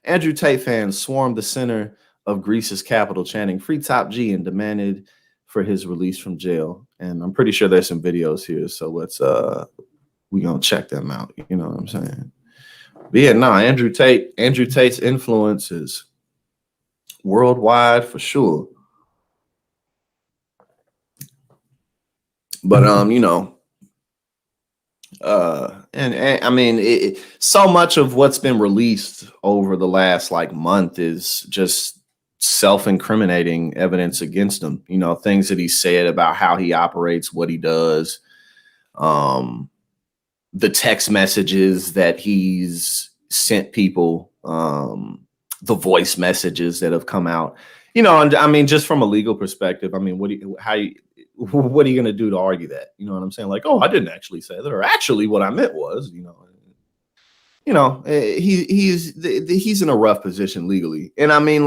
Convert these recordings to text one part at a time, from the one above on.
Andrew Tate fans swarmed the center of Greece's capital, chanting "Free Top G" and demanded for his release from jail. And I'm pretty sure there's some videos here, so let's we gonna check them out. You know what I'm saying? But yeah, no, Andrew Tate's influence is worldwide for sure. But and I mean, so much of what's been released over the last like month is just self-incriminating evidence against him. You know, things that he said about how he operates, what he does, the text messages that he's sent people, the voice messages that have come out. You know, and I mean, just from a legal perspective, I mean, what are you going to do to argue that? You know what I'm saying? Like, oh, I didn't actually say that, or actually what I meant was, he's in a rough position legally. And I mean,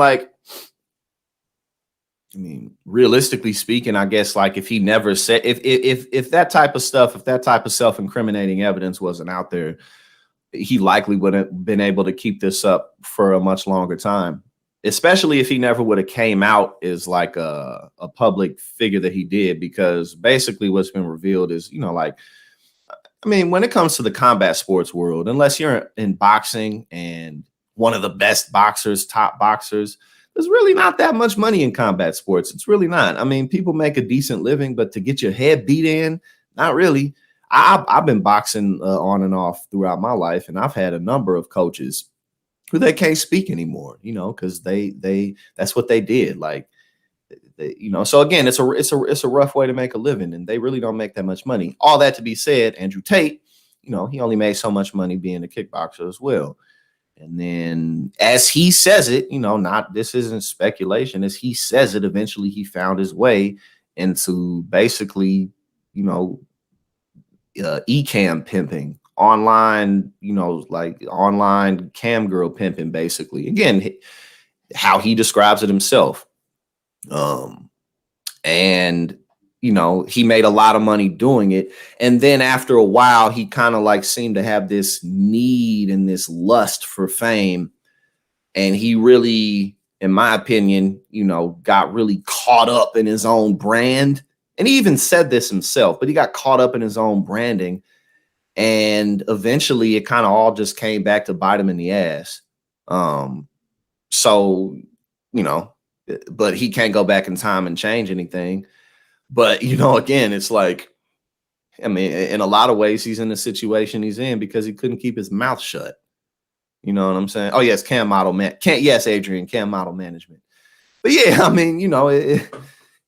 realistically speaking, I guess, like, if he never said, if that type of stuff, if that type of self-incriminating evidence wasn't out there, he likely wouldn't have been able to keep this up for a much longer time. Especially if he never would have came out as like a public figure that he did, because basically what's been revealed is, when it comes to the combat sports world, unless you're in boxing and one of the best boxers, top boxers, there's really not that much money in combat sports. It's really not. I mean, people make a decent living, but to get your head beat in, not really. I've been boxing on and off throughout my life, and I've had a number of coaches who they can't speak anymore, because they that's what they did. Like, so again, it's a rough way to make a living, and they really don't make that much money. All that to be said, Andrew Tate, he only made so much money being a kickboxer as well. And then, as he says it, this isn't speculation, as he says it, eventually he found his way into basically, e-cam pimping. Online, like online cam girl pimping, basically. Again, how he describes it himself. And he made a lot of money doing it. And then after a while, he kind of like seemed to have this need and this lust for fame. And he really, in my opinion, got really caught up in his own brand. And he even said this himself, but he got caught up in his own branding. And eventually it kind of all just came back to bite him in the ass. But he can't go back in time and change anything. But, again, it's like, in a lot of ways, he's in the situation he's in because he couldn't keep his mouth shut. You know what I'm saying? Oh, yes, cam model management. But yeah,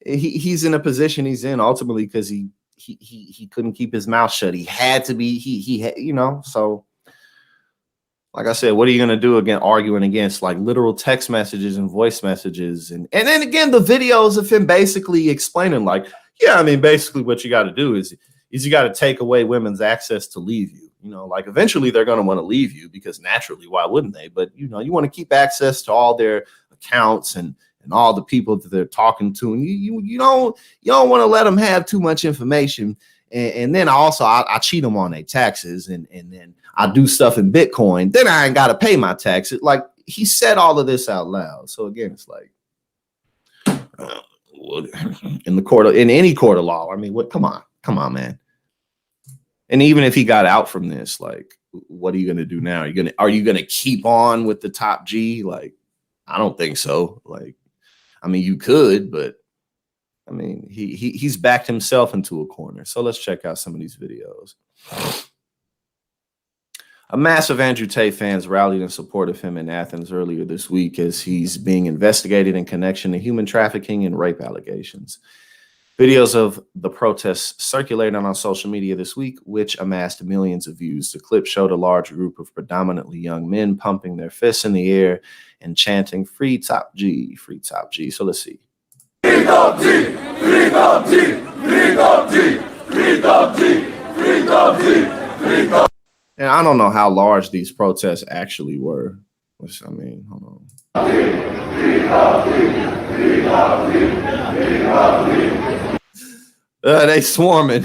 he's in a position he's in ultimately because he couldn't keep his mouth shut. He had to be, so like I said, what are you going to do again, arguing against like literal text messages and voice messages? And then again, the videos of him basically explaining like, basically what you got to do is you got to take away women's access to leave you. Like eventually they're going to want to leave you because naturally, why wouldn't they? But, you want to keep access to all their accounts and all the people that they're talking to. And you don't want to let them have too much information. And then also I cheat them on their taxes and then I do stuff in Bitcoin. Then I ain't got to pay my taxes. Like, he said all of this out loud. So again, it's like in any court of law. What? Come on, man. And even if he got out from this, like, what are you going to do now? Are you going to keep on with the top G? Like, I don't think so. Like, you could, but he's backed himself into a corner. So let's check out some of these videos. A mass of Andrew Tate fans rallied in support of him in Athens earlier this week as he's being investigated in connection to human trafficking and rape allegations. Videos of the protests circulated on social media this week, which amassed millions of views. The clip showed a large group of predominantly young men pumping their fists in the air and chanting "Free Top G, Free Top G." So let's see. Free Top G, Free Top G, Free Top G, Free Top G, Free Top G, Free Top G. And I don't know how large these protests actually were. Which, hold on. They swarming.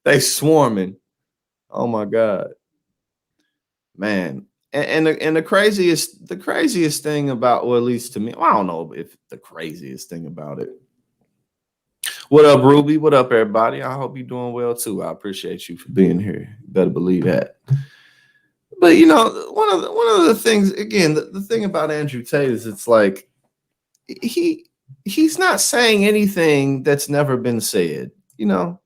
They swarming. Oh my God. Man. And the craziest thing about, or at least to me, well, I don't know if the craziest thing about it. What up, Ruby? What up, everybody? I hope you're doing well too. I appreciate you for being here. You better believe that. But you know, one of the things, again, the thing about Andrew Tate is it's like he's not saying anything that's never been said. You know,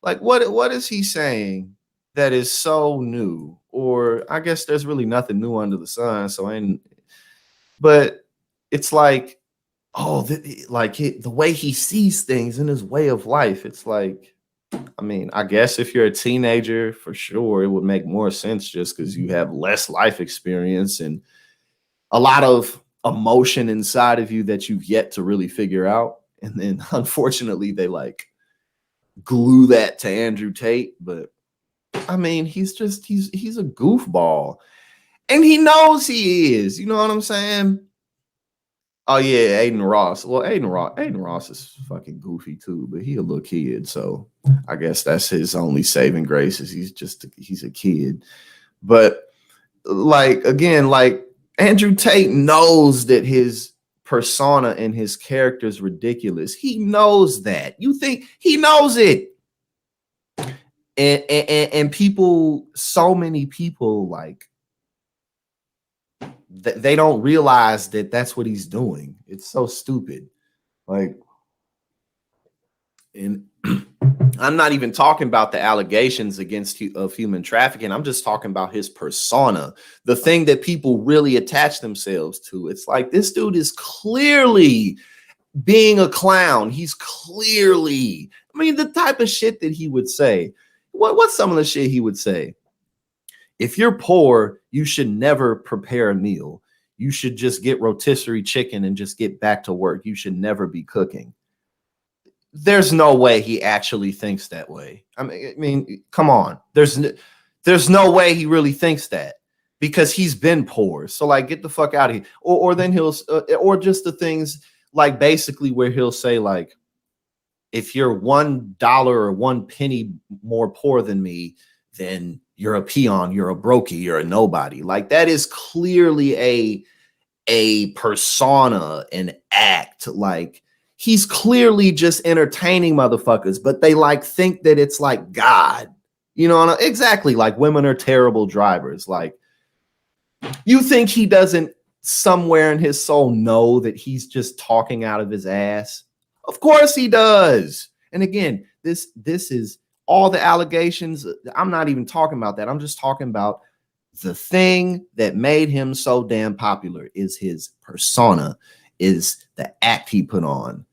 like what is he saying that is so new? Or I guess there's really nothing new under the sun. But it's like, oh, the way he sees things in his way of life. It's like, I mean, I guess if you're a teenager, for sure, it would make more sense just because you have less life experience and a lot of emotion inside of you that you've yet to really figure out. And then unfortunately, they like glue that to Andrew Tate. But I mean, he's a goofball. And he knows he is. You know what I'm saying? Oh yeah, Aiden Ross. Well, Aiden Ross is fucking goofy too, but he a little kid, so I guess that's his only saving grace is he's a kid. But like again, like Andrew Tate knows that his persona and his character is ridiculous. He knows that. You think he knows it? And people, so many people like they don't realize that that's what he's doing. It's so stupid. Like, and I'm not even talking about the allegations of human trafficking. I'm just talking about his persona, the thing that people really attach themselves to. It's like this dude is clearly being a clown. He's clearly, I mean, the type of shit that he would say. What's some of the shit he would say? If you're poor, you should never prepare a meal. You should just get rotisserie chicken and just get back to work. You should never be cooking. There's no way he actually thinks that way. I mean, come on. There's no way he really thinks that because he's been poor. So like, get the fuck out of here. Or then he'll, or just the things like basically where he'll say like, if you're $1 or 1 penny more poor than me, then you're a peon, you're a brokey, you're a nobody. Like that is clearly a persona, an act. Like he's clearly just entertaining motherfuckers, but they like think that it's like God, you know, exactly. Like women are terrible drivers. Like you think he doesn't somewhere in his soul know that he's just talking out of his ass? Of course he does. And again, this is all the allegations. I'm not even talking about that. I'm just talking about the thing that made him so damn popular is his persona, is the act he put on.